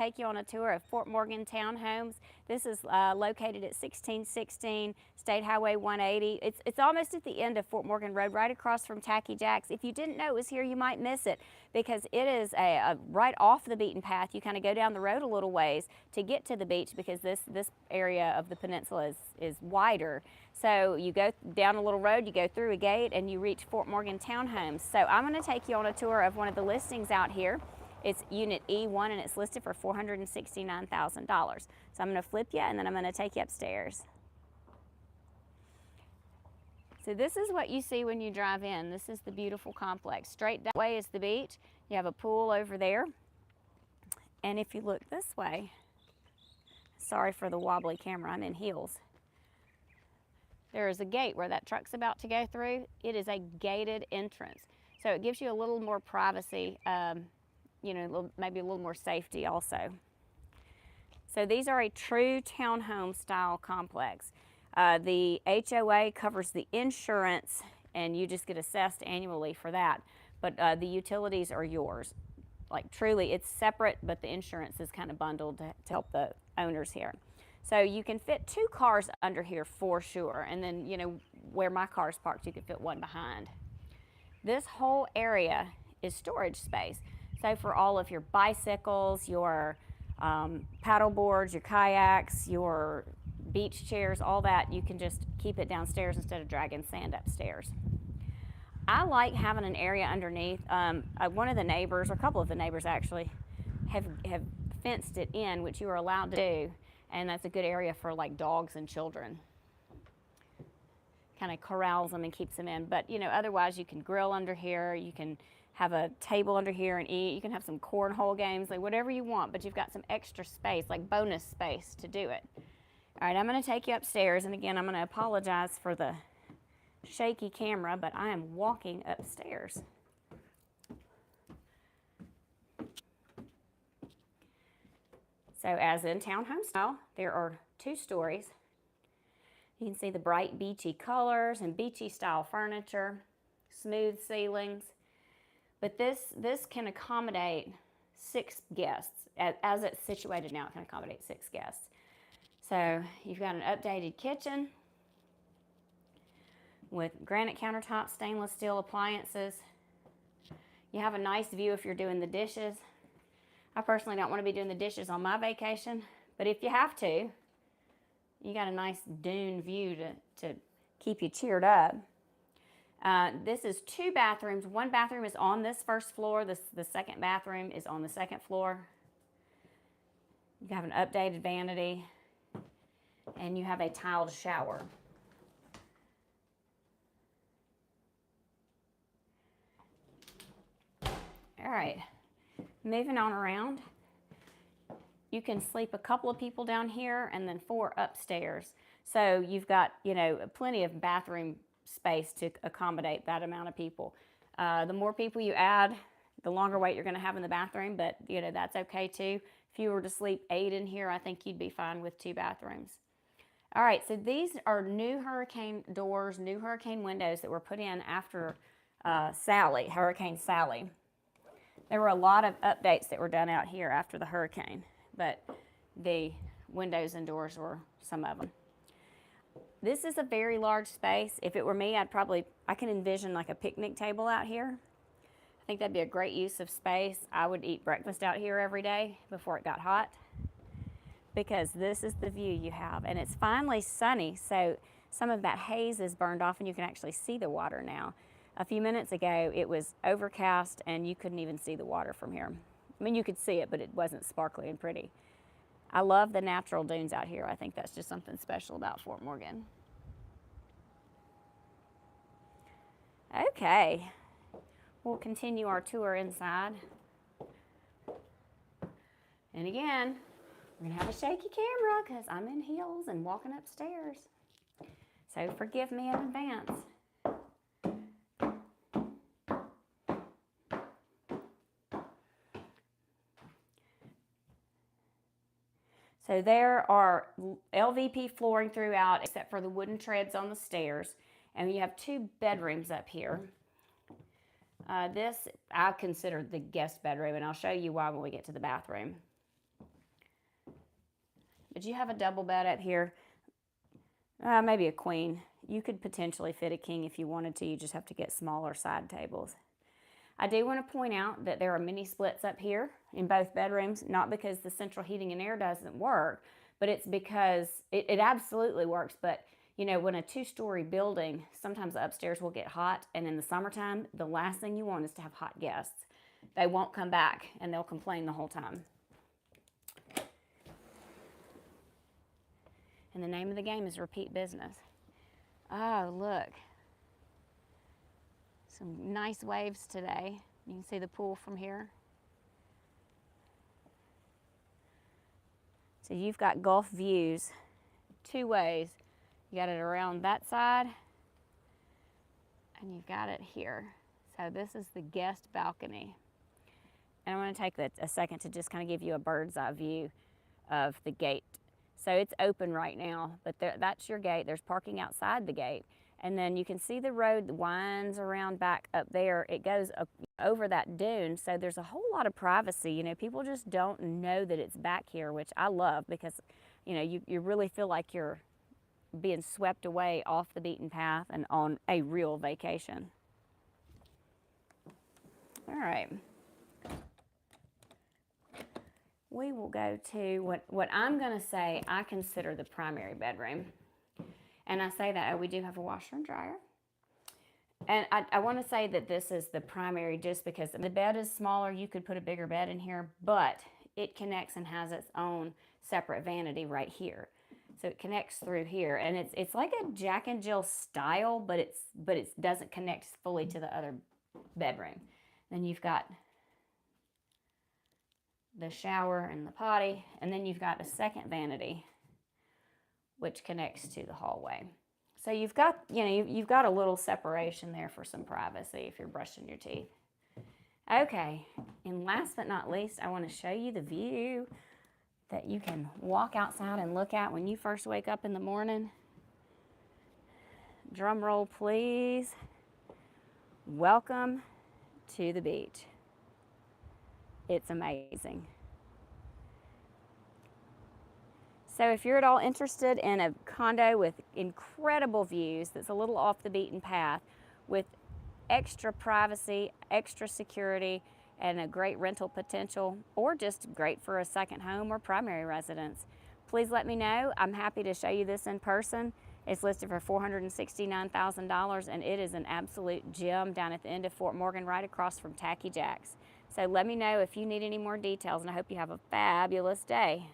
take you on a tour of Fort Morgan Townhomes. This is located at 1616 State Highway 180. It's almost at the end of Fort Morgan Road, right across from Tacky Jack's. If you didn't know it was here, you might miss it because it is right off the beaten path. You kind of go down the road a little ways to get to the beach because this area of the peninsula is wider. So you go down a little road, you go through a gate, and you reach Fort Morgan Townhomes. So I'm going to take you on a tour of one of the listings out here. It's Unit E1, and it's listed for $469,000. So I'm going to flip you, and then I'm going to take you upstairs. So this is what you see when you drive in. This is the beautiful complex. Straight that way is the beach. You have a pool over there. And if you look this way, sorry for the wobbly camera, I'm in heels. There is a gate where that truck's about to go through. It is a gated entrance. So it gives you a little more privacy, you know, maybe a little more safety also. So these are a true townhome style complex. The HOA covers the insurance and you just get assessed annually for that. But the utilities are yours. Like truly, it's separate, but the insurance is kind of bundled to help the owners here. So you can fit 2 cars under here for sure. And then, you know, where my car's parked, you can fit 1 behind. This whole area is storage space. So for all of your bicycles, your paddle boards, your kayaks, your beach chairs, all that, you can just keep it downstairs instead of dragging sand upstairs. I like having an area underneath. One of the neighbors, or a couple of the neighbors actually, have fenced it in, which you are allowed to do. And that's a good area for like dogs and children. Kind of corrals them and keeps them in. But you know, otherwise you can grill under here, you can have a table under here and eat, you can have some cornhole games, like whatever you want, but you've got some extra space, like bonus space to do it. All right, I'm gonna take you upstairs, and again, I'm gonna apologize for the shaky camera, but I am walking upstairs. So as in townhome style, there are 2 stories. You can see the bright beachy colors and beachy style furniture, smooth ceilings. But this can accommodate 6 guests. As it's situated now, it can accommodate 6 guests. So you've got an updated kitchen with granite countertops, stainless steel appliances. You have a nice view if you're doing the dishes. I personally don't want to be doing the dishes on my vacation, but if you have to, you got a nice dune view to keep you cheered up. This is 2 bathrooms. 1 bathroom is on this first floor. The second bathroom is on the second floor. You have an updated vanity, and you have a tiled shower. All right. Moving on around, you can sleep a couple of people down here and then 4 upstairs. So you've got, you know, plenty of bathroom space to accommodate that amount of people. The more people you add, the longer wait you're going to have in the bathroom, but you know, that's okay too. If you were to sleep 8 in here, I think you'd be fine with 2 bathrooms. All right, so these are new hurricane doors, new hurricane windows that were put in after Hurricane Sally. There were a lot of updates that were done out here after the hurricane, but the windows and doors were some of them. This is a very large space. If it were me, I can envision like a picnic table out here. I think that'd be a great use of space. I would eat breakfast out here every day before it got hot because this is the view you have. And it's finally sunny, so some of that haze is burned off and you can actually see the water now. A few minutes ago, it was overcast and you couldn't even see the water from here. I mean, you could see it, but it wasn't sparkly and pretty. I love the natural dunes out here. I think that's just something special about Fort Morgan. Okay, we'll continue our tour inside. And again, we're gonna have a shaky camera because I'm in heels and walking upstairs. So forgive me in advance. So there are LVP flooring throughout except for the wooden treads on the stairs. And you have 2 bedrooms up here. This I consider the guest bedroom, and I'll show you why when we get to the bathroom. but you have a double bed up here, maybe a queen. You could potentially fit a king if you wanted to. You just have to get smaller side tables. I do want to point out that there are mini splits up here in both bedrooms, not because the central heating and air doesn't work, but it's because it absolutely works. But you know, when a 2-story building, sometimes the upstairs will get hot, and in the summertime, the last thing you want is to have hot guests. They won't come back, and they'll complain the whole time. And the name of the game is repeat business. Oh, look. Some nice waves today. You can see the pool from here. So you've got Gulf views 2 ways. You got it around that side, and you've got it here. So this is the guest balcony. And I want to take a second to just kind of give you a bird's eye view of the gate. So it's open right now, but that's your gate. There's parking outside the gate. And then you can see the road that winds around back up there. It goes over that dune, so there's a whole lot of privacy. You know, people just don't know that it's back here, which I love because, you know, you really feel like you're being swept away off the beaten path and on a real vacation. All right. We will go to what I'm going to say I consider the primary bedroom. And I say that, we do have a washer and dryer. And I want to say that this is the primary just because the bed is smaller. You could put a bigger bed in here, but it connects and has its own separate vanity right here. So it connects through here, and it's like a Jack and Jill style, but it doesn't connect fully to the other bedroom. Then you've got the shower and the potty, and then you've got a second vanity which connects to the hallway. So you've got, you know, you've got a little separation there for some privacy if you're brushing your teeth. Okay, and last but not least, I want to show you the view that you can walk outside and look at when you first wake up in the morning. Drum roll, please. Welcome to the beach. It's amazing. So if you're at all interested in a condo with incredible views that's a little off the beaten path with extra privacy, extra security, and a great rental potential, or just great for a second home or primary residence, please let me know. I'm happy to show you this in person. It's listed for $469,000, and it is an absolute gem down at the end of Fort Morgan, right across from Tacky Jack's. So let me know if you need any more details, and I hope you have a fabulous day.